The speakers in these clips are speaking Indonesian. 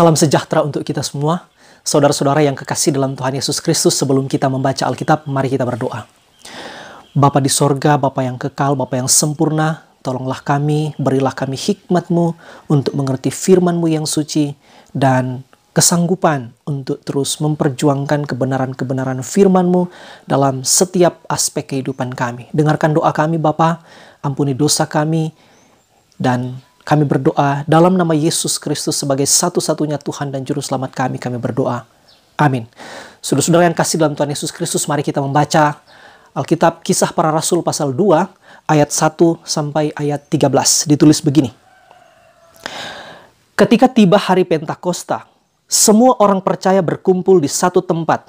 Salam sejahtera untuk kita semua. Saudara-saudara yang kekasih dalam Tuhan Yesus Kristus, sebelum kita membaca Alkitab, mari kita berdoa. Bapa di sorga, Bapa yang kekal, Bapa yang sempurna, tolonglah kami, berilah kami hikmat-Mu untuk mengerti firman-Mu yang suci dan kesanggupan untuk terus memperjuangkan kebenaran-kebenaran firman-Mu dalam setiap aspek kehidupan kami. Dengarkan doa kami Bapa, ampuni dosa kami, dan kami berdoa dalam nama Yesus Kristus sebagai satu-satunya Tuhan dan Juru Selamat kami berdoa. Amin. Saudara-saudara yang kasih dalam Tuhan Yesus Kristus, mari kita membaca Alkitab Kisah Para Rasul pasal 2 ayat 1 sampai ayat 13. Ditulis begini. Ketika tiba hari Pentakosta, semua orang percaya berkumpul di satu tempat.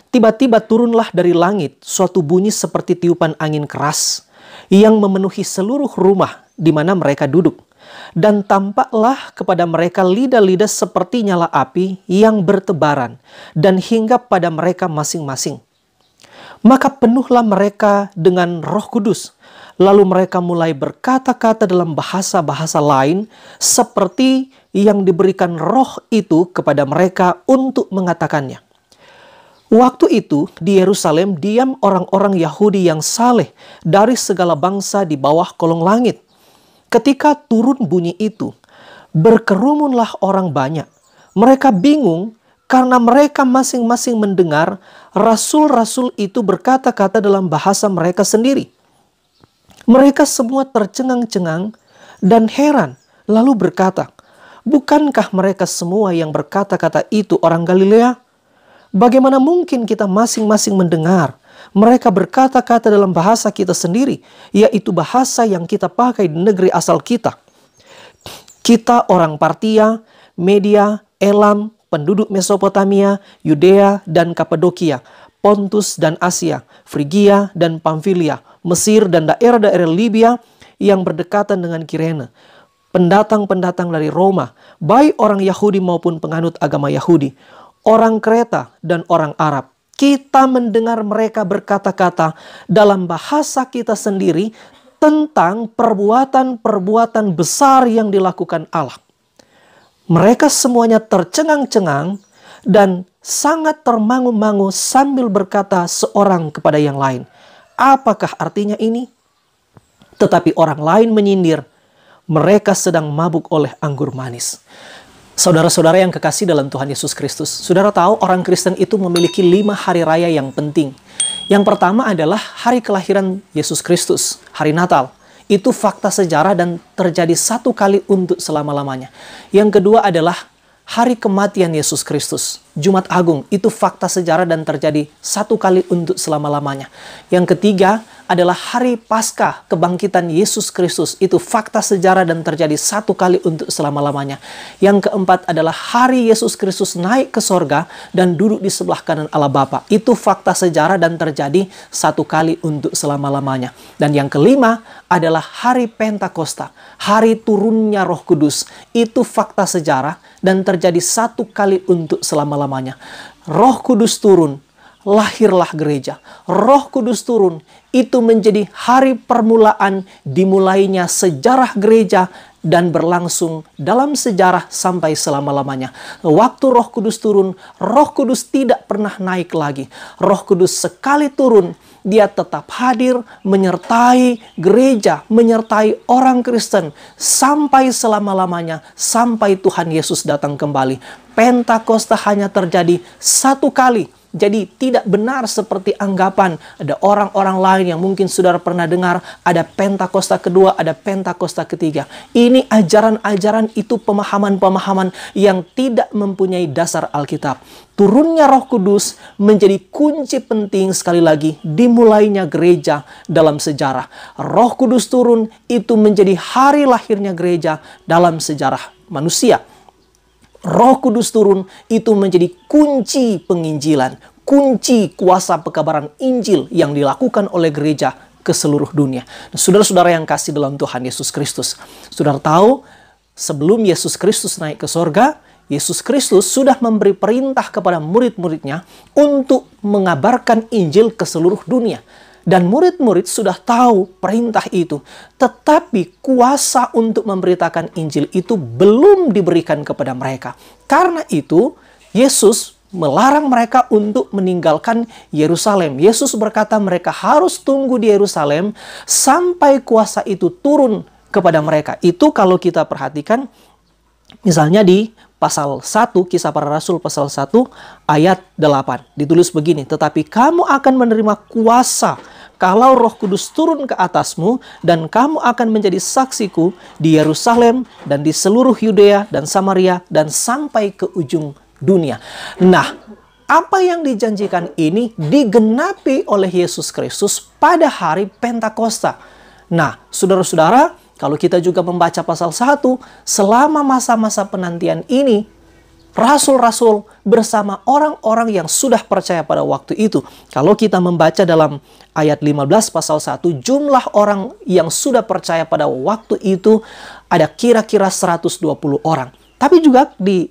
Tiba-tiba turunlah dari langit suatu bunyi seperti tiupan angin keras yang memenuhi seluruh rumah di mana mereka duduk. Dan tampaklah kepada mereka lidah-lidah seperti nyala api yang bertebaran dan hinggap pada mereka masing-masing. Maka penuhlah mereka dengan Roh Kudus. Lalu mereka mulai berkata-kata dalam bahasa-bahasa lain seperti yang diberikan Roh itu kepada mereka untuk mengatakannya. Waktu itu di Yerusalem diam orang-orang Yahudi yang saleh dari segala bangsa di bawah kolong langit. Ketika turun bunyi itu, berkerumunlah orang banyak. Mereka bingung karena mereka masing-masing mendengar rasul-rasul itu berkata-kata dalam bahasa mereka sendiri. Mereka semua tercengang-cengang dan heran, lalu berkata, "Bukankah mereka semua yang berkata-kata itu orang Galilea? Bagaimana mungkin kita masing-masing mendengar mereka berkata-kata dalam bahasa kita sendiri, yaitu bahasa yang kita pakai di negeri asal kita? Kita orang Partia, Media, Elam, penduduk Mesopotamia, Yudea dan Kapadokia, Pontus dan Asia, Frigia dan Pamfilia, Mesir dan daerah-daerah Libya yang berdekatan dengan Kirene, pendatang-pendatang dari Roma, baik orang Yahudi maupun penganut agama Yahudi, orang Kreta dan orang Arab. Kita mendengar mereka berkata-kata dalam bahasa kita sendiri tentang perbuatan-perbuatan besar yang dilakukan Allah." Mereka semuanya tercengang-cengang dan sangat termangu-mangu sambil berkata seorang kepada yang lain, "Apakah artinya ini?" Tetapi orang lain menyindir, "Mereka sedang mabuk oleh anggur manis." Saudara-saudara yang kekasih dalam Tuhan Yesus Kristus, saudara tahu orang Kristen itu memiliki 5 hari raya yang penting. Yang pertama adalah hari kelahiran Yesus Kristus, hari Natal. Itu fakta sejarah dan terjadi satu kali untuk selama-lamanya. Yang kedua adalah hari kematian Yesus Kristus, Jumat Agung. Itu fakta sejarah dan terjadi satu kali untuk selama-lamanya. Yang ketiga adalah hari Paskah, kebangkitan Yesus Kristus. Itu fakta sejarah dan terjadi satu kali untuk selama-lamanya. Yang keempat adalah hari Yesus Kristus naik ke sorga dan duduk di sebelah kanan Allah Bapa. Itu fakta sejarah dan terjadi satu kali untuk selama-lamanya. Dan yang kelima adalah hari Pentakosta, hari turunnya Roh Kudus. Itu fakta sejarah dan terjadi satu kali untuk selama-lamanya. Roh Kudus turun, lahirlah gereja. Roh Kudus turun, itu menjadi hari permulaan dimulainya sejarah gereja dan berlangsung dalam sejarah sampai selama-lamanya. Waktu Roh Kudus turun, Roh Kudus tidak pernah naik lagi. Roh Kudus sekali turun, dia tetap hadir menyertai gereja, menyertai orang Kristen sampai selama-lamanya, sampai Tuhan Yesus datang kembali. Pentakosta hanya terjadi satu kali. Jadi tidak benar seperti anggapan ada orang-orang lain yang mungkin saudara pernah dengar, ada Pentakosta kedua, ada Pentakosta ketiga. Ini ajaran-ajaran, itu pemahaman-pemahaman yang tidak mempunyai dasar Alkitab. Turunnya Roh Kudus menjadi kunci penting sekali lagi dimulainya gereja dalam sejarah. Roh Kudus turun itu menjadi hari lahirnya gereja dalam sejarah manusia. Roh Kudus turun itu menjadi kunci penginjilan, kunci kuasa pekabaran Injil yang dilakukan oleh gereja ke seluruh dunia. Saudara-saudara yang kasih dalam Tuhan Yesus Kristus, saudara tahu sebelum Yesus Kristus naik ke sorga, Yesus Kristus sudah memberi perintah kepada murid-muridnya untuk mengabarkan Injil ke seluruh dunia. Dan murid-murid sudah tahu perintah itu. Tetapi kuasa untuk memberitakan Injil itu belum diberikan kepada mereka. Karena itu, Yesus melarang mereka untuk meninggalkan Yerusalem. Yesus berkata mereka harus tunggu di Yerusalem sampai kuasa itu turun kepada mereka. Itu kalau kita perhatikan, misalnya di pasal 1, Kisah Para Rasul pasal 1 ayat 8. Ditulis begini, tetapi kamu akan menerima kuasa kalau Roh Kudus turun ke atasmu, dan kamu akan menjadi saksiku di Yerusalem dan di seluruh Yudea dan Samaria dan sampai ke ujung dunia. Nah, apa yang dijanjikan ini digenapi oleh Yesus Kristus pada hari Pentakosta. Nah, saudara-saudara, kalau kita juga membaca pasal 1, selama masa-masa penantian ini, rasul-rasul bersama orang-orang yang sudah percaya pada waktu itu. Kalau kita membaca dalam ayat 15 pasal 1, jumlah orang yang sudah percaya pada waktu itu ada kira-kira 120 orang. Tapi juga di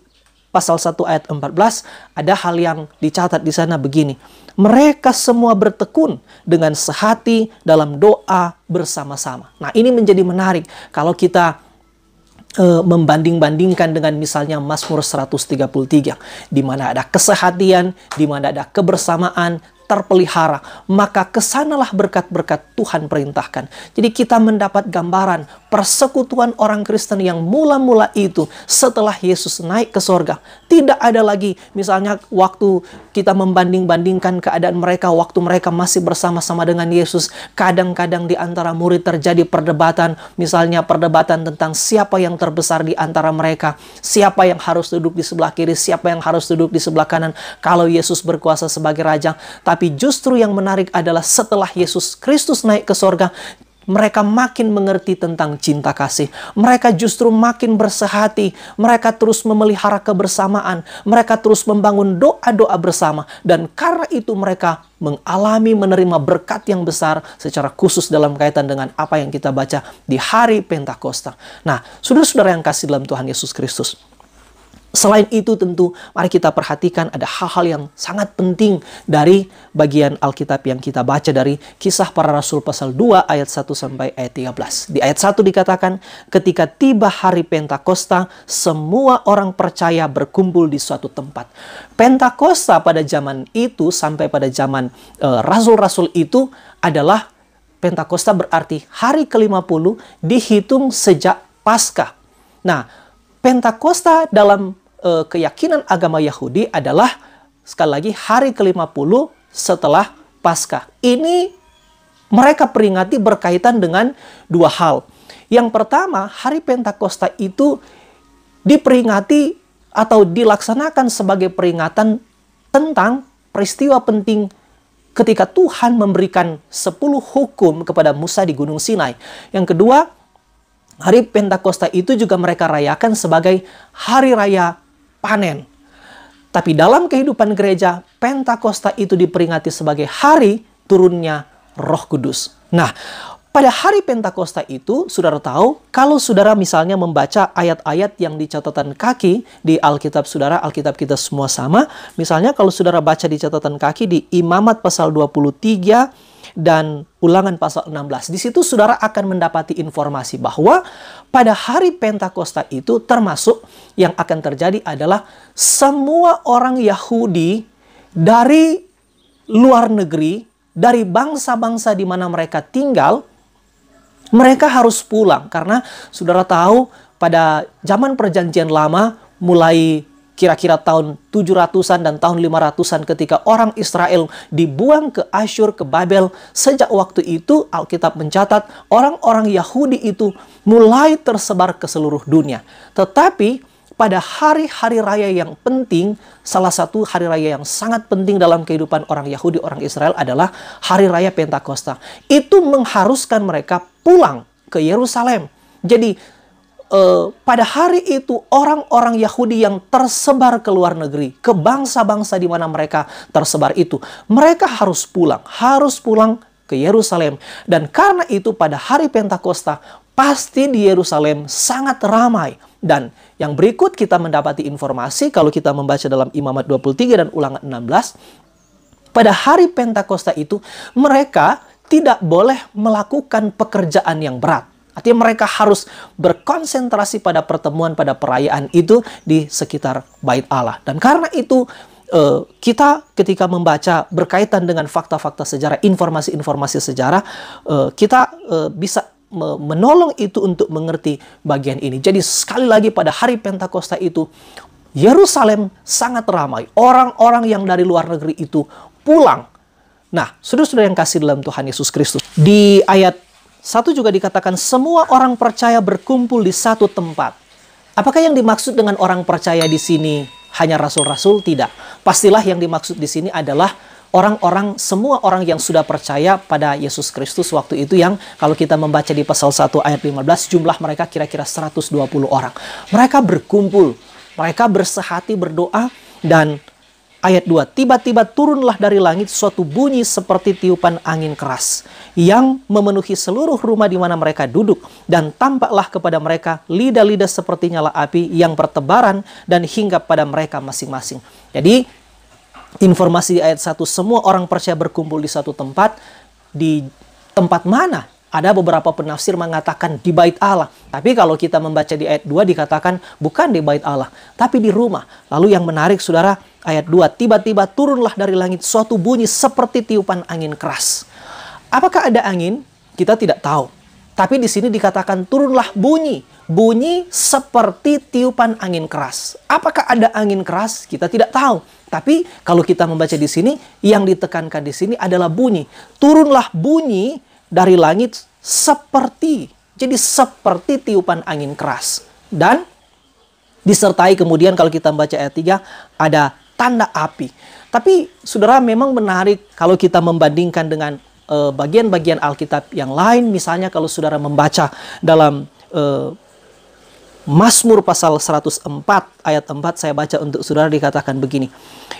pasal 1 ayat 14 ada hal yang dicatat di sana begini. Mereka semua bertekun dengan sehati dalam doa bersama-sama. Nah, ini menjadi menarik kalau kita membanding-bandingkan dengan misalnya Mazmur 133, di mana ada kesehatian, di mana ada kebersamaan terpelihara, maka kesanalah berkat-berkat Tuhan perintahkan. Jadi kita mendapat gambaran persekutuan orang Kristen yang mula-mula itu setelah Yesus naik ke sorga. Tidak ada lagi misalnya waktu kita membanding-bandingkan keadaan mereka waktu mereka masih bersama-sama dengan Yesus. Kadang-kadang di antara murid terjadi perdebatan, misalnya perdebatan tentang siapa yang terbesar di antara mereka, siapa yang harus duduk di sebelah kiri, siapa yang harus duduk di sebelah kanan kalau Yesus berkuasa sebagai raja. Tapi justru yang menarik adalah setelah Yesus Kristus naik ke sorga, mereka makin mengerti tentang cinta kasih. Mereka justru makin bersehati. Mereka terus memelihara kebersamaan. Mereka terus membangun doa-doa bersama. Dan karena itu mereka mengalami menerima berkat yang besar secara khusus dalam kaitan dengan apa yang kita baca di hari Pentakosta. Nah, saudara-saudara yang kasih dalam Tuhan Yesus Kristus, selain itu tentu mari kita perhatikan ada hal-hal yang sangat penting dari bagian Alkitab yang kita baca dari Kisah Para Rasul pasal 2 ayat 1 sampai ayat 13. Di ayat 1 dikatakan, ketika tiba hari Pentakosta, semua orang percaya berkumpul di suatu tempat. Pentakosta pada zaman itu sampai pada zaman rasul-rasul itu adalah Pentakosta berarti hari ke-50 dihitung sejak Paskah. Nah, Pentakosta dalam keyakinan agama Yahudi adalah sekali lagi hari ke-50 setelah Paskah. Ini mereka peringati berkaitan dengan dua hal. Yang pertama, hari Pentakosta itu diperingati atau dilaksanakan sebagai peringatan tentang peristiwa penting ketika Tuhan memberikan 10 hukum kepada Musa di Gunung Sinai. Yang kedua, hari Pentakosta itu juga mereka rayakan sebagai hari raya panen. Tapi dalam kehidupan gereja, Pentakosta itu diperingati sebagai hari turunnya Roh Kudus. Nah, pada hari Pentakosta itu, saudara tahu, kalau saudara misalnya membaca ayat-ayat yang di catatan kaki di Alkitab saudara, Alkitab kita semua sama. Misalnya kalau saudara baca di catatan kaki di Imamat pasal 23, dan Ulangan pasal 16. Di situ saudara akan mendapati informasi bahwa pada hari Pentakosta itu termasuk yang akan terjadi adalah semua orang Yahudi dari luar negeri, dari bangsa-bangsa di mana mereka tinggal, mereka harus pulang. Karena saudara tahu pada zaman Perjanjian Lama mulai kira-kira tahun 700-an dan tahun 500-an ketika orang Israel dibuang ke Asyur, ke Babel. Sejak waktu itu Alkitab mencatat orang-orang Yahudi itu mulai tersebar ke seluruh dunia. Tetapi pada hari-hari raya yang penting, salah satu hari raya yang sangat penting dalam kehidupan orang Yahudi, orang Israel adalah hari raya Pentakosta. Itu mengharuskan mereka pulang ke Yerusalem. Jadi pada hari itu orang-orang Yahudi yang tersebar ke luar negeri, ke bangsa-bangsa di mana mereka tersebar itu, mereka harus pulang ke Yerusalem. Dan karena itu pada hari Pentakosta pasti di Yerusalem sangat ramai. Dan yang berikut kita mendapati informasi kalau kita membaca dalam Imamat 23 dan Ulangan 16. Pada hari Pentakosta itu mereka tidak boleh melakukan pekerjaan yang berat. Artinya mereka harus berkonsentrasi pada pertemuan, pada perayaan itu di sekitar Bait Allah. Dan karena itu kita ketika membaca berkaitan dengan fakta-fakta sejarah, informasi-informasi sejarah, kita bisa menolong itu untuk mengerti bagian ini. Jadi sekali lagi pada hari Pentakosta itu, Yerusalem sangat ramai. Orang-orang yang dari luar negeri itu pulang. Nah, saudara-saudara yang kasih dalam Tuhan Yesus Kristus. Di ayat 1 juga dikatakan, semua orang percaya berkumpul di satu tempat. Apakah yang dimaksud dengan orang percaya di sini hanya rasul-rasul? Tidak. Pastilah yang dimaksud di sini adalah orang-orang, semua orang yang sudah percaya pada Yesus Kristus waktu itu, yang kalau kita membaca di pasal 1 ayat 15, jumlah mereka kira-kira 120 orang. Mereka berkumpul, mereka bersehati berdoa, dan ayat 2, tiba-tiba turunlah dari langit suatu bunyi seperti tiupan angin keras yang memenuhi seluruh rumah di mana mereka duduk, dan tampaklah kepada mereka lidah-lidah seperti nyala api yang bertebaran dan hinggap pada mereka masing-masing. Jadi informasi di ayat 1, semua orang percaya berkumpul di satu tempat. Di tempat mana? Ada beberapa penafsir mengatakan di Bait Allah. Tapi kalau kita membaca di ayat 2 dikatakan bukan di Bait Allah, tapi di rumah. Lalu yang menarik saudara, ayat 2, tiba-tiba turunlah dari langit suatu bunyi seperti tiupan angin keras. Apakah ada angin? Kita tidak tahu. Tapi di sini dikatakan turunlah bunyi. Bunyi seperti tiupan angin keras. Apakah ada angin keras? Kita tidak tahu. Tapi kalau kita membaca di sini, yang ditekankan di sini adalah bunyi. Turunlah bunyi dari langit seperti. Jadi seperti tiupan angin keras. Dan disertai kemudian kalau kita membaca ayat 3, ada tanda api. Tapi saudara, memang menarik kalau kita membandingkan dengan bagian-bagian Alkitab yang lain. Misalnya kalau saudara membaca dalam Mazmur pasal 104 ayat 4, saya baca untuk saudara, dikatakan begini.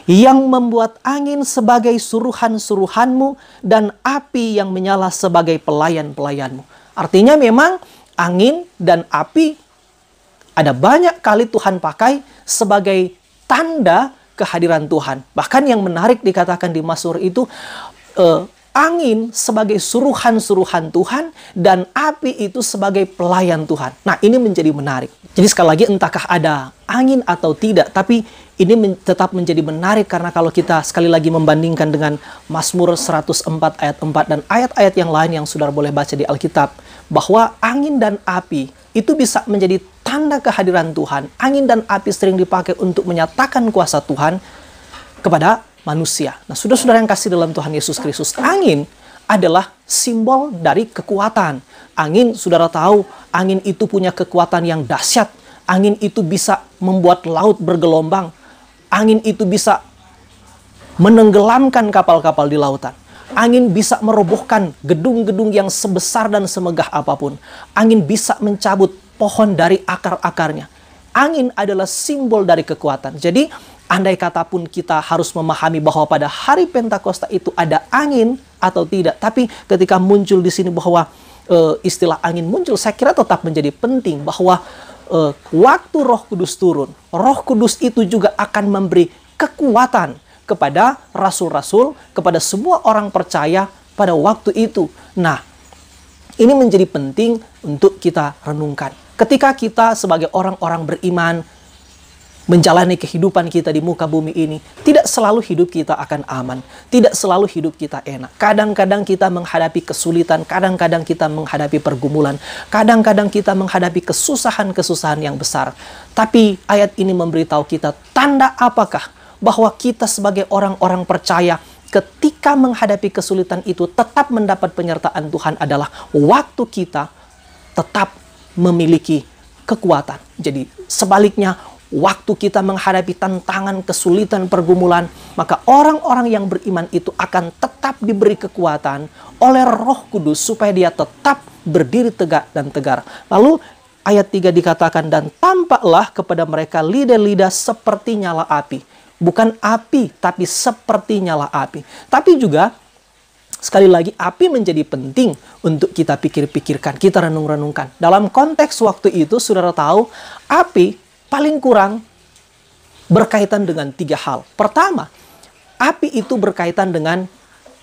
Yang membuat angin sebagai suruhan-suruhanmu dan api yang menyala sebagai pelayan-pelayanmu. Artinya memang angin dan api ada banyak kali Tuhan pakai sebagai tanda kehadiran Tuhan. Bahkan yang menarik dikatakan di Mazmur itu, angin sebagai suruhan-suruhan Tuhan dan api itu sebagai pelayan Tuhan. Nah, ini menjadi menarik. Jadi sekali lagi, entahkah ada angin atau tidak, tapi ini tetap menjadi menarik karena kalau kita sekali lagi membandingkan dengan Mazmur 104 ayat 4 dan ayat-ayat yang lain yang saudara boleh baca di Alkitab, bahwa angin dan api itu bisa menjadi tanda kehadiran Tuhan. Angin dan api sering dipakai untuk menyatakan kuasa Tuhan kepada manusia. Nah, saudara-saudara yang kasih dalam Tuhan Yesus Kristus, angin adalah simbol dari kekuatan. Angin, saudara tahu, angin itu punya kekuatan yang dahsyat. Angin itu bisa membuat laut bergelombang. Angin itu bisa menenggelamkan kapal-kapal di lautan. Angin bisa merobohkan gedung-gedung yang sebesar dan semegah apapun. Angin bisa mencabut pohon dari akar-akarnya. Angin adalah simbol dari kekuatan. Jadi, andai kata pun kita harus memahami bahwa pada hari Pentakosta itu ada angin atau tidak. Tapi ketika muncul di sini bahwa istilah angin muncul, saya kira tetap menjadi penting bahwa waktu Roh Kudus turun, Roh Kudus itu juga akan memberi kekuatan kepada rasul-rasul, kepada semua orang percaya pada waktu itu. Nah, ini menjadi penting untuk kita renungkan. Ketika kita sebagai orang-orang beriman menjalani kehidupan kita di muka bumi ini, tidak selalu hidup kita akan aman. Tidak selalu hidup kita enak. Kadang-kadang kita menghadapi kesulitan, kadang-kadang kita menghadapi pergumulan, kadang-kadang kita menghadapi kesusahan-kesusahan yang besar. Tapi ayat ini memberitahu kita tanda apakah bahwa kita sebagai orang-orang percaya ketika menghadapi kesulitan itu tetap mendapat penyertaan Tuhan adalah waktu kita tetap memiliki kekuatan. Jadi sebaliknya, waktu kita menghadapi tantangan, kesulitan, pergumulan, maka orang-orang yang beriman itu akan tetap diberi kekuatan oleh Roh Kudus supaya dia tetap berdiri tegak dan tegar. Lalu ayat 3 dikatakan, dan tampaklah kepada mereka lidah-lidah seperti nyala api. Bukan api, tapi seperti nyala api. Tapi juga sekali lagi api menjadi penting untuk kita pikir-pikirkan, kita renung-renungkan. Dalam konteks waktu itu, saudara tahu, api paling kurang berkaitan dengan 3 hal. Pertama, api itu berkaitan dengan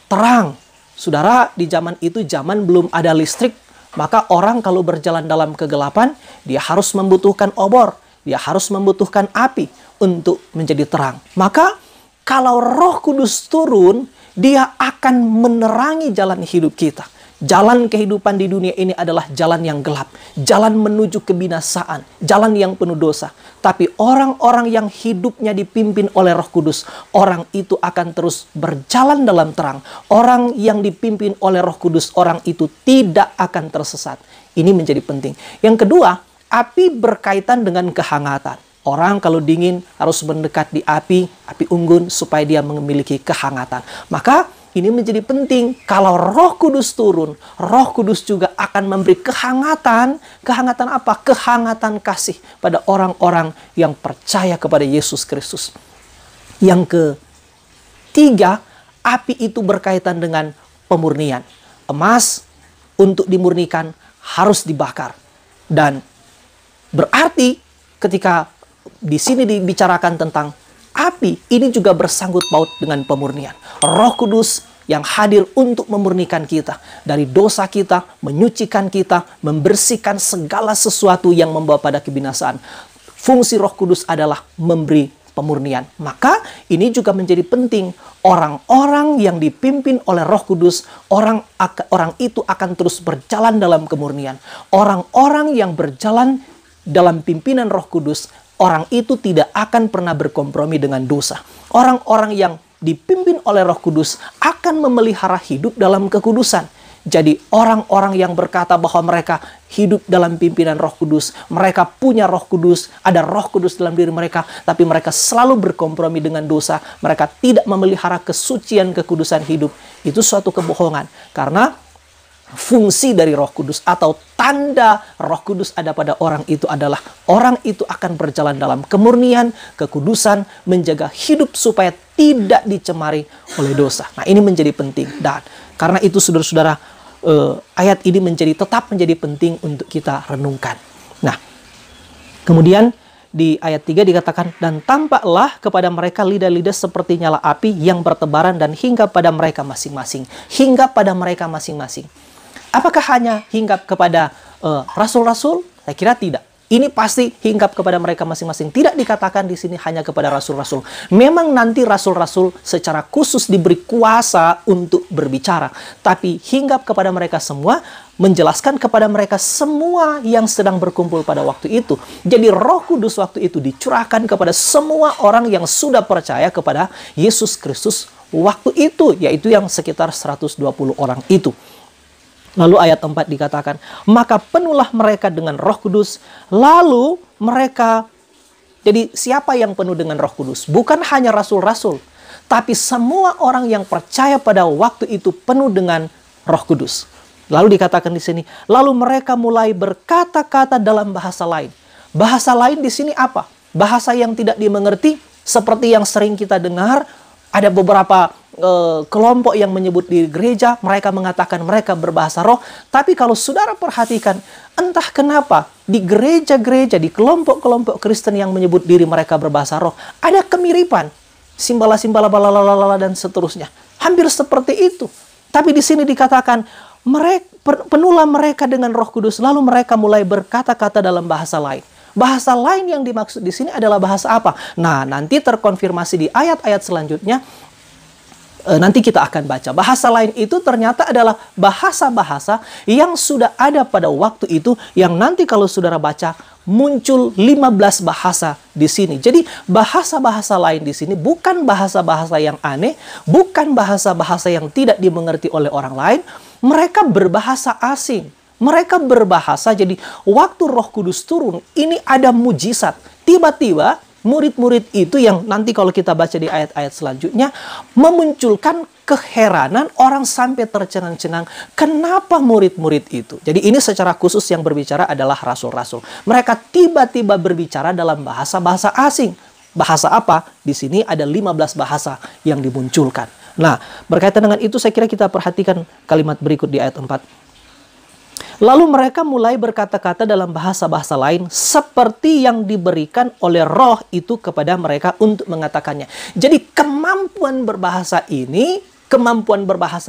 terang. Saudara, di zaman itu, zaman belum ada listrik, maka orang kalau berjalan dalam kegelapan, dia harus membutuhkan obor, dia harus membutuhkan api untuk menjadi terang. Maka kalau Roh Kudus turun, dia akan menerangi jalan hidup kita. Jalan kehidupan di dunia ini adalah jalan yang gelap, jalan menuju kebinasaan, jalan yang penuh dosa. Tapi orang-orang yang hidupnya dipimpin oleh Roh Kudus, orang itu akan terus berjalan dalam terang. Orang yang dipimpin oleh Roh Kudus, orang itu tidak akan tersesat. Ini menjadi penting. Yang kedua, api berkaitan dengan kehangatan. Orang kalau dingin harus mendekat di api unggun supaya dia memiliki kehangatan. Maka ini menjadi penting. Kalau Roh Kudus turun, Roh Kudus juga akan memberi kehangatan. Kehangatan apa? Kehangatan kasih pada orang-orang yang percaya kepada Yesus Kristus. Yang ketiga, api itu berkaitan dengan pemurnian. Emas untuk dimurnikan harus dibakar. Dan berarti ketika di sini dibicarakan tentang api, ini juga bersangkut paut dengan pemurnian. Roh Kudus yang hadir untuk memurnikan kita dari dosa kita, menyucikan kita, membersihkan segala sesuatu yang membawa pada kebinasaan. Fungsi Roh Kudus adalah memberi pemurnian. Maka ini juga menjadi penting. Orang-orang yang dipimpin oleh Roh Kudus, orang itu akan terus berjalan dalam kemurnian. Orang-orang yang berjalan dalam pimpinan Roh Kudus, orang itu tidak akan pernah berkompromi dengan dosa. Orang-orang yang dipimpin oleh Roh Kudus akan memelihara hidup dalam kekudusan. Jadi orang-orang yang berkata bahwa mereka hidup dalam pimpinan Roh Kudus, mereka punya Roh Kudus, ada Roh Kudus dalam diri mereka, tapi mereka selalu berkompromi dengan dosa, mereka tidak memelihara kesucian kekudusan hidup, itu suatu kebohongan. Karena fungsi dari Roh Kudus atau tanda Roh Kudus ada pada orang itu adalah orang itu akan berjalan dalam kemurnian, kekudusan, menjaga hidup supaya tidak dicemari oleh dosa. Nah, ini menjadi penting. Dan karena itu saudara-saudara, ayat ini tetap menjadi penting untuk kita renungkan. Nah, kemudian di ayat 3 dikatakan, dan tampaklah kepada mereka lidah-lidah seperti nyala api yang bertebaran dan hingga pada mereka masing-masing. Hingga pada mereka masing-masing. Apakah hanya hinggap kepada rasul-rasul? Saya kira tidak. Ini pasti hinggap kepada mereka masing-masing. Tidak dikatakan di sini hanya kepada rasul-rasul. Memang nanti rasul-rasul secara khusus diberi kuasa untuk berbicara. Tapi hinggap kepada mereka semua, menjelaskan kepada mereka semua yang sedang berkumpul pada waktu itu. Jadi Roh Kudus waktu itu dicurahkan kepada semua orang yang sudah percaya kepada Yesus Kristus waktu itu. Yaitu yang sekitar 120 orang itu. Lalu ayat 4 dikatakan, maka penuhlah mereka dengan Roh Kudus. Lalu mereka, jadi siapa yang penuh dengan Roh Kudus? Bukan hanya rasul-rasul, tapi semua orang yang percaya pada waktu itu penuh dengan Roh Kudus. Lalu dikatakan di sini, lalu mereka mulai berkata-kata dalam bahasa lain. Bahasa lain di sini apa? Bahasa yang tidak dimengerti, seperti yang sering kita dengar. Ada beberapa kelompok yang menyebut di gereja, mereka mengatakan mereka berbahasa roh. Tapi kalau saudara perhatikan, entah kenapa di gereja-gereja, di kelompok-kelompok Kristen yang menyebut diri mereka berbahasa roh, ada kemiripan. Simbala-simbala, balalala, dan seterusnya. Hampir seperti itu. Tapi di sini dikatakan, penuhlah mereka dengan Roh Kudus, lalu mereka mulai berkata-kata dalam bahasa lain. Bahasa lain yang dimaksud di sini adalah bahasa apa? Nah, nanti terkonfirmasi di ayat-ayat selanjutnya. Nanti kita akan baca. Bahasa lain itu ternyata adalah bahasa-bahasa yang sudah ada pada waktu itu, yang nanti kalau saudara baca muncul 15 bahasa di sini. Jadi bahasa-bahasa lain di sini bukan bahasa-bahasa yang aneh, bukan bahasa-bahasa yang tidak dimengerti oleh orang lain. Mereka berbahasa asing. Mereka berbahasa, jadi waktu Roh Kudus turun, ini ada mujizat. Tiba-tiba murid-murid itu yang nanti kalau kita baca di ayat-ayat selanjutnya, memunculkan keheranan, orang sampai tercengang-cengang. Kenapa murid-murid itu? Jadi ini secara khusus yang berbicara adalah rasul-rasul. Mereka tiba-tiba berbicara dalam bahasa-bahasa asing. Bahasa apa? Di sini ada 15 bahasa yang dimunculkan. Nah, berkaitan dengan itu saya kira kita perhatikan kalimat berikut di ayat 4. Lalu mereka mulai berkata-kata dalam bahasa-bahasa lain seperti yang diberikan oleh roh itu kepada mereka untuk mengatakannya. Jadi kemampuan berbahasa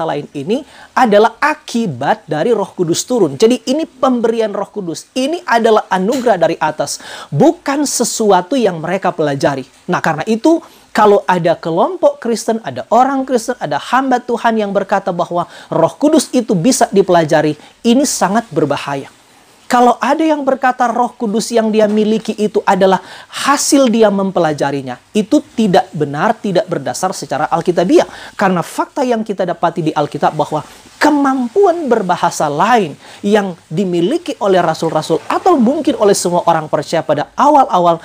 lain ini adalah akibat dari Roh Kudus turun. Jadi ini pemberian Roh Kudus. Ini adalah anugerah dari atas, bukan sesuatu yang mereka pelajari. Nah, karena itu kalau ada kelompok Kristen, ada orang Kristen, ada hamba Tuhan yang berkata bahwa Roh Kudus itu bisa dipelajari, ini sangat berbahaya. Kalau ada yang berkata Roh Kudus yang dia miliki itu adalah hasil dia mempelajarinya, itu tidak benar, tidak berdasar secara Alkitabiah. Karena fakta yang kita dapati di Alkitab bahwa kemampuan berbahasa lain yang dimiliki oleh rasul-rasul atau mungkin oleh semua orang percaya pada awal-awal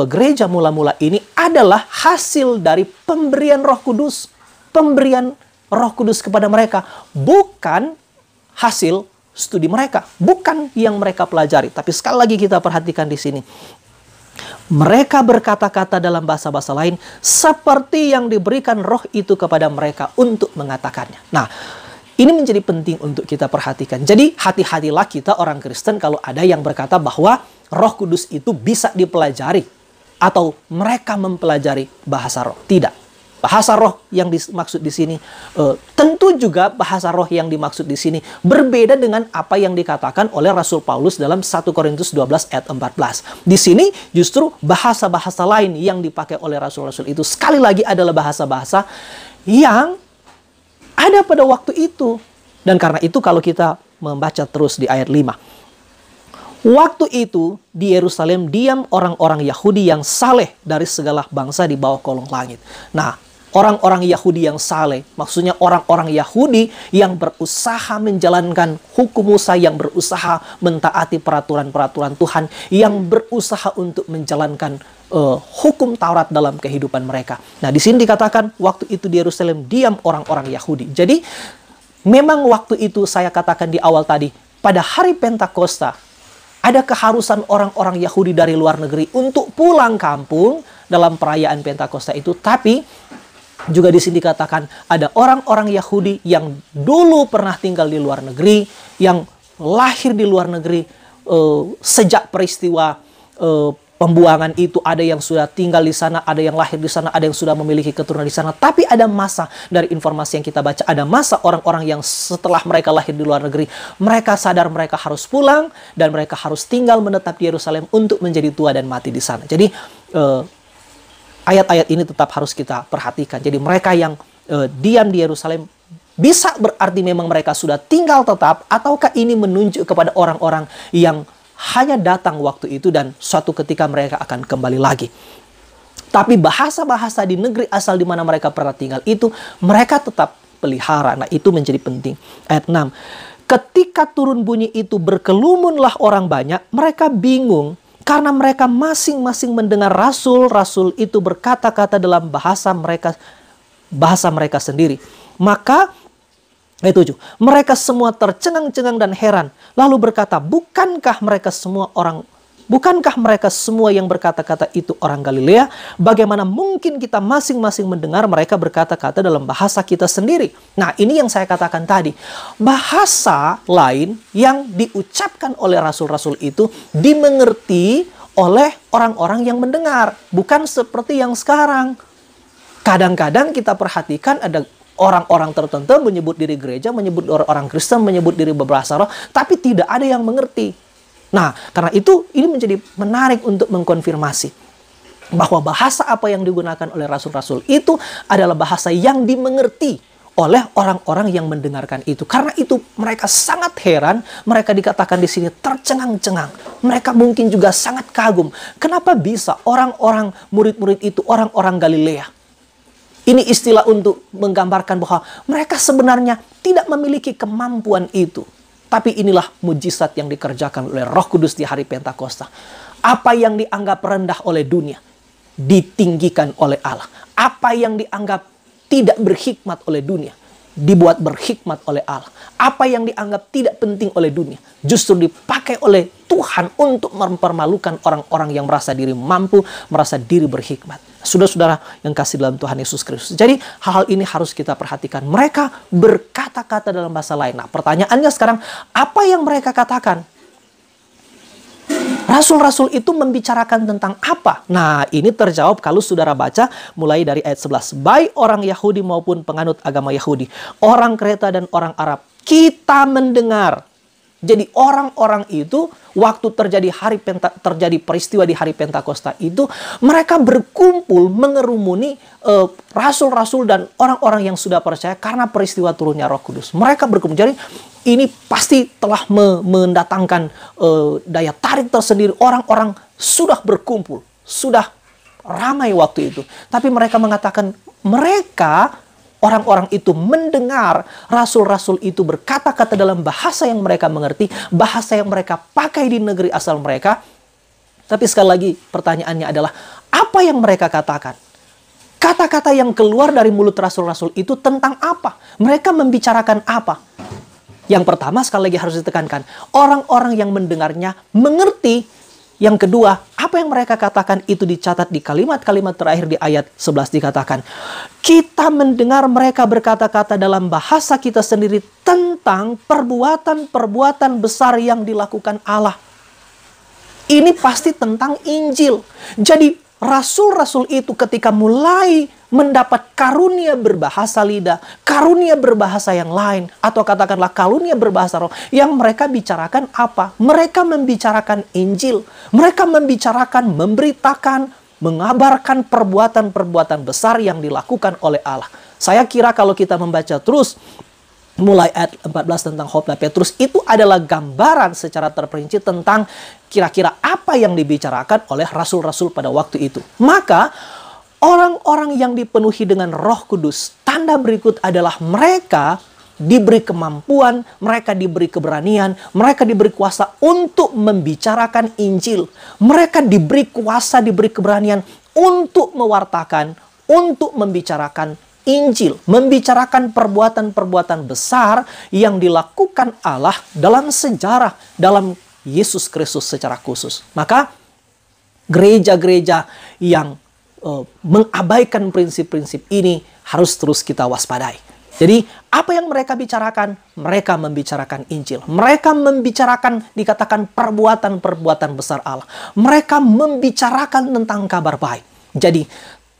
gereja mula-mula ini adalah hasil dari pemberian Roh Kudus. Pemberian Roh Kudus kepada mereka, bukan hasil studi mereka, bukan yang mereka pelajari. Tapi sekali lagi kita perhatikan di sini. Mereka berkata-kata dalam bahasa-bahasa lain seperti yang diberikan roh itu kepada mereka untuk mengatakannya. Nah, ini menjadi penting untuk kita perhatikan. Jadi hati-hatilah kita orang Kristen kalau ada yang berkata bahwa Roh Kudus itu bisa dipelajari atau mereka mempelajari bahasa roh. Tidak. Bahasa roh yang dimaksud di sini tentu juga bahasa roh yang dimaksud di sini berbeda dengan apa yang dikatakan oleh Rasul Paulus dalam 1 Korintus 12 ayat 14. Di sini justru bahasa-bahasa lain yang dipakai oleh rasul-rasul itu sekali lagi adalah bahasa-bahasa yang ada pada waktu itu. Dan karena itu kalau kita membaca terus di ayat 5. Waktu itu di Yerusalem diam orang-orang Yahudi yang saleh dari segala bangsa di bawah kolong langit. Nah, orang-orang Yahudi yang saleh, maksudnya orang-orang Yahudi yang berusaha menjalankan hukum Musa, yang berusaha mentaati peraturan-peraturan Tuhan, yang berusaha untuk menjalankan hukum Taurat dalam kehidupan mereka. Nah, di sini dikatakan waktu itu di Yerusalem diam orang-orang Yahudi. Jadi, memang waktu itu saya katakan di awal tadi, pada hari Pentakosta, ada keharusan orang-orang Yahudi dari luar negeri untuk pulang kampung dalam perayaan Pentakosta itu. Tapi juga di sini dikatakan ada orang-orang Yahudi yang dulu pernah tinggal di luar negeri, yang lahir di luar negeri sejak peristiwa pembuangan itu. Ada yang sudah tinggal di sana, ada yang lahir di sana, ada yang sudah memiliki keturunan di sana. Tapi ada masa dari informasi yang kita baca, ada masa orang-orang yang setelah mereka lahir di luar negeri, mereka sadar mereka harus pulang dan mereka harus tinggal menetap di Yerusalem untuk menjadi tua dan mati di sana. Jadi ayat-ayat ini tetap harus kita perhatikan. Jadi mereka yang diam di Yerusalem bisa berarti memang mereka sudah tinggal tetap, ataukah ini menunjuk kepada orang-orang yang hanya datang waktu itu dan suatu ketika mereka akan kembali lagi. Tapi bahasa-bahasa di negeri asal di mana mereka pernah tinggal itu mereka tetap pelihara. Nah, itu menjadi penting. Ayat 6. Ketika turun bunyi itu berkelumunlah orang banyak, mereka bingung karena mereka masing-masing mendengar rasul-rasul itu berkata-kata dalam bahasa mereka sendiri. Maka ayat 7, mereka semua tercengang-cengang dan heran, lalu berkata, bukankah mereka semua yang berkata-kata itu orang Galilea? Bagaimana mungkin kita masing-masing mendengar mereka berkata-kata dalam bahasa kita sendiri? Nah, ini yang saya katakan tadi. Bahasa lain yang diucapkan oleh rasul-rasul itu dimengerti oleh orang-orang yang mendengar. Bukan seperti yang sekarang. Kadang-kadang kita perhatikan ada orang-orang tertentu menyebut diri gereja, menyebut orang Kristen, menyebut diri berbahasa roh, tapi tidak ada yang mengerti. Nah, karena itu ini menjadi menarik untuk mengkonfirmasi bahwa bahasa apa yang digunakan oleh rasul-rasul itu adalah bahasa yang dimengerti oleh orang-orang yang mendengarkan itu. Karena itu mereka sangat heran, mereka dikatakan di sini tercengang-cengang. Mereka mungkin juga sangat kagum. Kenapa bisa orang-orang murid-murid itu orang-orang Galilea? Ini istilah untuk menggambarkan bahwa mereka sebenarnya tidak memiliki kemampuan itu. Tapi inilah mujizat yang dikerjakan oleh Roh Kudus di hari Pentakosta. Apa yang dianggap rendah oleh dunia, ditinggikan oleh Allah. Apa yang dianggap tidak berhikmat oleh dunia, dibuat berhikmat oleh Allah. Apa yang dianggap tidak penting oleh dunia justru dipakai oleh Tuhan untuk mempermalukan orang-orang yang merasa diri mampu, merasa diri berhikmat. Saudara-saudara yang kasih dalam Tuhan Yesus Kristus. Jadi hal-hal ini harus kita perhatikan. Mereka berkata-kata dalam bahasa lain. Nah, pertanyaannya sekarang, apa yang mereka katakan? Rasul-rasul itu membicarakan tentang apa? Nah, ini terjawab kalau saudara baca mulai dari ayat 11. Baik orang Yahudi maupun penganut agama Yahudi, orang Kreta dan orang Arab, kita mendengar. Jadi orang-orang itu waktu terjadi peristiwa di hari Pentakosta itu, mereka berkumpul mengerumuni rasul-rasul dan orang-orang yang sudah percaya karena peristiwa turunnya Roh Kudus. Mereka berkumpul. Jadi ini pasti telah mendatangkan daya tarik tersendiri. Orang-orang sudah berkumpul, sudah ramai waktu itu. Tapi mereka mengatakan orang-orang itu mendengar rasul-rasul itu berkata-kata dalam bahasa yang mereka mengerti, bahasa yang mereka pakai di negeri asal mereka. Tapi sekali lagi pertanyaannya adalah, apa yang mereka katakan? Kata-kata yang keluar dari mulut rasul-rasul itu tentang apa? Mereka membicarakan apa? Yang pertama, sekali lagi harus ditekankan, orang-orang yang mendengarnya mengerti. Yang kedua, apa yang mereka katakan itu dicatat di kalimat-kalimat terakhir di ayat 11 dikatakan, kita mendengar mereka berkata-kata dalam bahasa kita sendiri tentang perbuatan-perbuatan besar yang dilakukan Allah. Ini pasti tentang Injil. Jadi rasul-rasul itu ketika mulai mendapat karunia berbahasa lidah, karunia berbahasa yang lain, atau katakanlah karunia berbahasa roh, yang mereka bicarakan apa? Mereka membicarakan Injil. Mereka membicarakan, memberitakan, mengabarkan perbuatan-perbuatan besar yang dilakukan oleh Allah. Saya kira kalau kita membaca terus, mulai ayat 14 tentang khotbah Petrus, itu adalah gambaran secara terperinci tentang kira-kira apa yang dibicarakan oleh rasul-rasul pada waktu itu. Maka orang-orang yang dipenuhi dengan Roh Kudus, tanda berikut adalah mereka diberi kemampuan, mereka diberi keberanian, mereka diberi kuasa untuk membicarakan Injil. Mereka diberi kuasa, diberi keberanian untuk mewartakan, untuk membicarakan Injil, membicarakan perbuatan-perbuatan besar yang dilakukan Allah dalam sejarah, dalam Yesus Kristus secara khusus. Maka gereja-gereja yang mengabaikan prinsip-prinsip ini harus terus kita waspadai. Jadi apa yang mereka bicarakan? Mereka membicarakan Injil. Mereka membicarakan, dikatakan perbuatan-perbuatan besar Allah. Mereka membicarakan tentang kabar baik. Jadi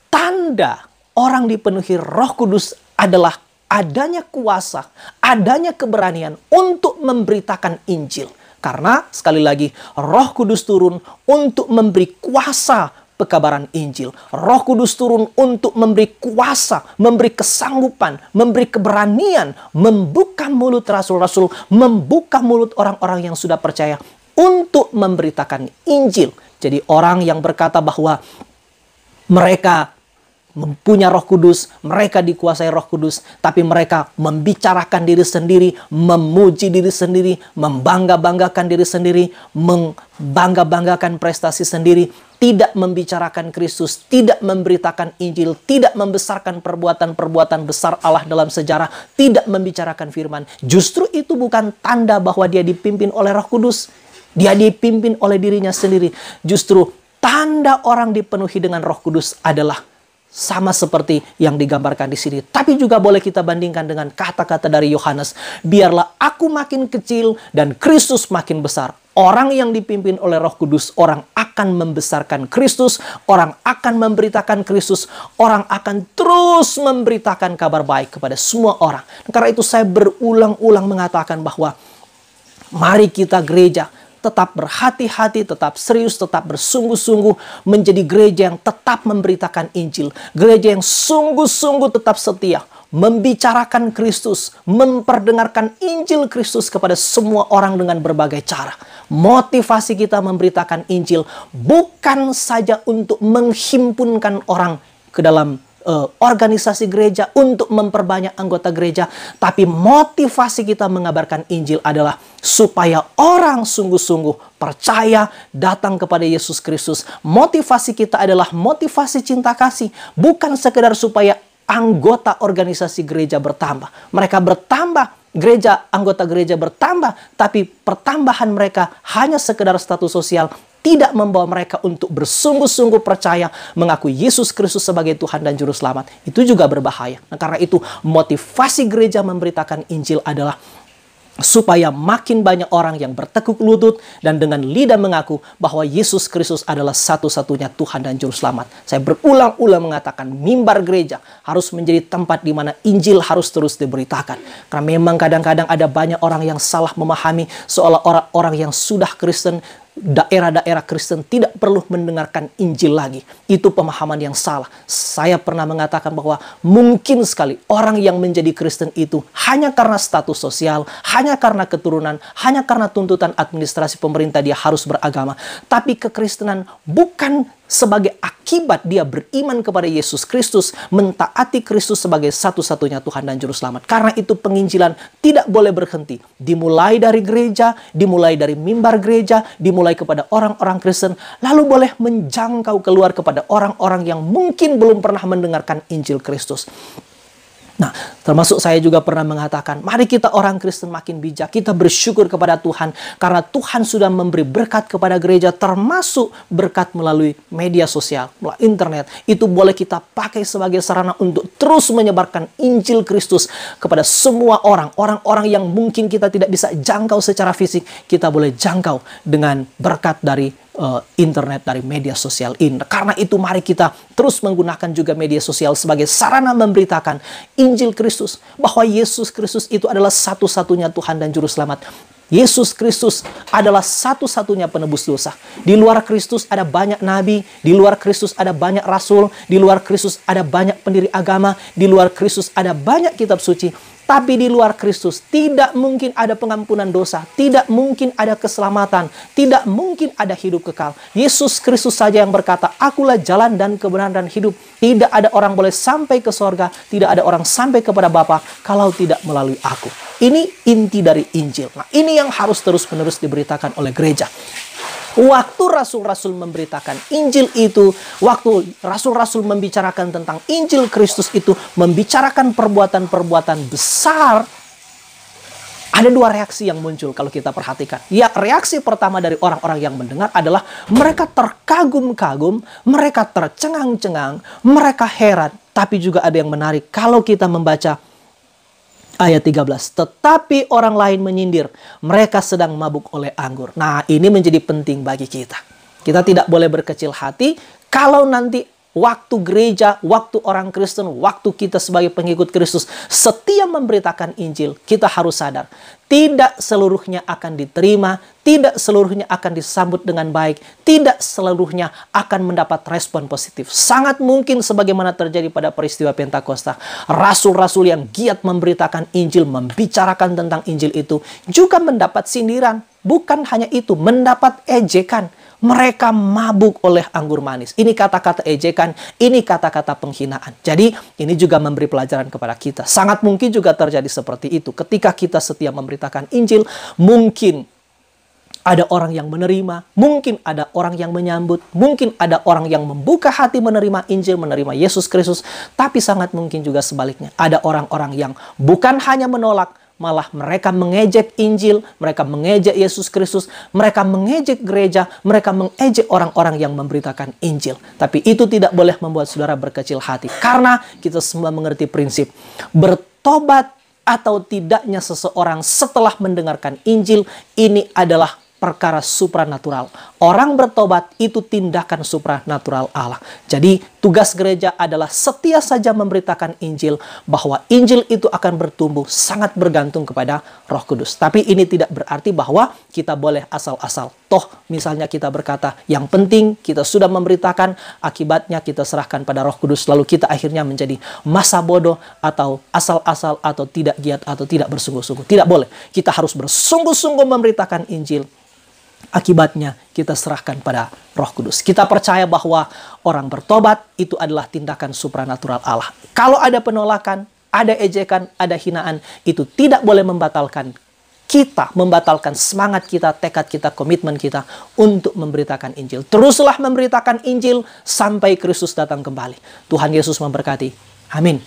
tanda orang dipenuhi Roh Kudus adalah adanya kuasa, adanya keberanian untuk memberitakan Injil. Karena sekali lagi Roh Kudus turun untuk memberi kuasa pekabaran Injil. Roh Kudus turun untuk memberi kuasa, memberi kesanggupan, memberi keberanian, membuka mulut rasul-rasul, membuka mulut orang-orang yang sudah percaya untuk memberitakan Injil. Jadi orang yang berkata bahwa mereka mempunyai Roh Kudus, mereka dikuasai Roh Kudus, tapi mereka membicarakan diri sendiri, memuji diri sendiri, membangga-banggakan diri sendiri, membangga-banggakan prestasi sendiri, tidak membicarakan Kristus, tidak memberitakan Injil, tidak membesarkan perbuatan-perbuatan besar Allah dalam sejarah, tidak membicarakan firman. Justru itu bukan tanda bahwa dia dipimpin oleh Roh Kudus. Dia dipimpin oleh dirinya sendiri. Justru tanda orang dipenuhi dengan Roh Kudus adalah sama seperti yang digambarkan di sini. Tapi juga boleh kita bandingkan dengan kata-kata dari Yohanes. Biarlah aku makin kecil dan Kristus makin besar. Orang yang dipimpin oleh Roh Kudus, orang akan membesarkan Kristus, orang akan memberitakan Kristus, orang akan terus memberitakan kabar baik kepada semua orang. Karena itu saya berulang-ulang mengatakan bahwa mari kita gereja tetap berhati-hati, tetap serius, tetap bersungguh-sungguh menjadi gereja yang tetap memberitakan Injil. Gereja yang sungguh-sungguh tetap setia, membicarakan Kristus, memperdengarkan Injil Kristus kepada semua orang dengan berbagai cara. Motivasi kita memberitakan Injil bukan saja untuk menghimpunkan orang ke dalam organisasi gereja, untuk memperbanyak anggota gereja, tapi motivasi kita mengabarkan Injil adalah supaya orang sungguh-sungguh percaya, datang kepada Yesus Kristus. Motivasi kita adalah motivasi cinta kasih, bukan sekedar supaya anggota organisasi gereja bertambah. Mereka bertambah, anggota gereja bertambah, tapi pertambahan mereka hanya sekedar status sosial, tidak membawa mereka untuk bersungguh-sungguh percaya mengakui Yesus Kristus sebagai Tuhan dan Juru Selamat. Itu juga berbahaya. Nah, karena itu motivasi gereja memberitakan Injil adalah supaya makin banyak orang yang bertekuk lutut dan dengan lidah mengaku bahwa Yesus Kristus adalah satu-satunya Tuhan dan Juru Selamat. Saya berulang-ulang mengatakan mimbar gereja harus menjadi tempat di mana Injil harus terus diberitakan. Karena memang kadang-kadang ada banyak orang yang salah memahami seolah orang-orang yang sudah Kristen, daerah-daerah Kristen tidak perlu mendengarkan Injil lagi. Itu pemahaman yang salah. Saya pernah mengatakan bahwa mungkin sekali orang yang menjadi Kristen itu hanya karena status sosial, hanya karena keturunan, hanya karena tuntutan administrasi pemerintah dia harus beragama. Tapi kekristenan bukan sebagai akibat dia beriman kepada Yesus Kristus, mentaati Kristus sebagai satu-satunya Tuhan dan Juru Selamat. Karena itu penginjilan tidak boleh berhenti. Dimulai dari gereja, dimulai dari mimbar gereja, dimulai kepada orang-orang Kristen, lalu boleh menjangkau keluar kepada orang-orang yang mungkin belum pernah mendengarkan Injil Kristus. Nah, termasuk saya juga pernah mengatakan, mari kita orang Kristen makin bijak. Kita bersyukur kepada Tuhan karena Tuhan sudah memberi berkat kepada gereja, termasuk berkat melalui media sosial, melalui internet. Itu boleh kita pakai sebagai sarana untuk terus menyebarkan Injil Kristus kepada semua orang. Orang-orang yang mungkin kita tidak bisa jangkau secara fisik, kita boleh jangkau dengan berkat dari internet, dari media sosial ini. Karena itu mari kita terus menggunakan juga media sosial sebagai sarana memberitakan Injil Kristus, bahwa Yesus Kristus itu adalah satu-satunya Tuhan dan Juru Selamat. Yesus Kristus adalah satu-satunya penebus dosa. Di luar Kristus ada banyak nabi, di luar Kristus ada banyak rasul, di luar Kristus ada banyak pendiri agama, di luar Kristus ada banyak kitab suci. Tapi di luar Kristus tidak mungkin ada pengampunan dosa, tidak mungkin ada keselamatan, tidak mungkin ada hidup kekal. Yesus Kristus saja yang berkata, "Akulah jalan dan kebenaran dan hidup." Tidak ada orang boleh sampai ke sorga, tidak ada orang sampai kepada Bapa kalau tidak melalui aku. Ini inti dari Injil. Nah, ini yang harus terus-menerus diberitakan oleh gereja. Waktu rasul-rasul memberitakan Injil itu, waktu rasul-rasul membicarakan tentang Injil Kristus itu, membicarakan perbuatan-perbuatan besar, ada dua reaksi yang muncul kalau kita perhatikan. Ya, reaksi pertama dari orang-orang yang mendengar adalah mereka terkagum-kagum, mereka tercengang-cengang, mereka heran. Tapi juga ada yang menarik kalau kita membaca ayat 13, tetapi orang lain menyindir, mereka sedang mabuk oleh anggur. Nah, ini menjadi penting bagi kita. Kita tidak boleh berkecil hati kalau nanti waktu gereja, waktu orang Kristen, waktu kita sebagai pengikut Kristus setia memberitakan Injil, kita harus sadar, tidak seluruhnya akan diterima, tidak seluruhnya akan disambut dengan baik, tidak seluruhnya akan mendapat respon positif. Sangat mungkin sebagaimana terjadi pada peristiwa Pentakosta, rasul-rasul yang giat memberitakan Injil, membicarakan tentang Injil itu, juga mendapat sindiran. Bukan hanya itu, mendapat ejekan. Mereka mabuk oleh anggur manis. Ini kata-kata ejekan, ini kata-kata penghinaan. Jadi ini juga memberi pelajaran kepada kita. Sangat mungkin juga terjadi seperti itu. Ketika kita setia memberitakan Injil, mungkin ada orang yang menerima, mungkin ada orang yang menyambut, mungkin ada orang yang membuka hati menerima Injil, menerima Yesus Kristus. Tapi sangat mungkin juga sebaliknya. Ada orang-orang yang bukan hanya menolak, malah mereka mengejek Injil, mereka mengejek Yesus Kristus, mereka mengejek gereja, mereka mengejek orang-orang yang memberitakan Injil. Tapi itu tidak boleh membuat saudara berkecil hati. Karena kita semua mengerti prinsip bertobat atau tidaknya seseorang setelah mendengarkan Injil, ini adalah perkara supranatural. Orang bertobat itu tindakan supranatural Allah. Jadi tugas gereja adalah setia saja memberitakan Injil, bahwa Injil itu akan bertumbuh sangat bergantung kepada Roh Kudus. Tapi ini tidak berarti bahwa kita boleh asal-asal. Toh misalnya kita berkata, yang penting kita sudah memberitakan, akibatnya kita serahkan pada Roh Kudus, lalu kita akhirnya menjadi masa bodoh atau asal-asal atau tidak giat atau tidak bersungguh-sungguh. Tidak boleh. Kita harus bersungguh-sungguh memberitakan Injil. Akibatnya kita serahkan pada Roh Kudus. Kita percaya bahwa orang bertobat itu adalah tindakan supranatural Allah. Kalau ada penolakan, ada ejekan, ada hinaan, itu tidak boleh membatalkan kita, membatalkan semangat kita, tekad kita, komitmen kita untuk memberitakan Injil. Teruslah memberitakan Injil sampai Kristus datang kembali. Tuhan Yesus memberkati. Amin.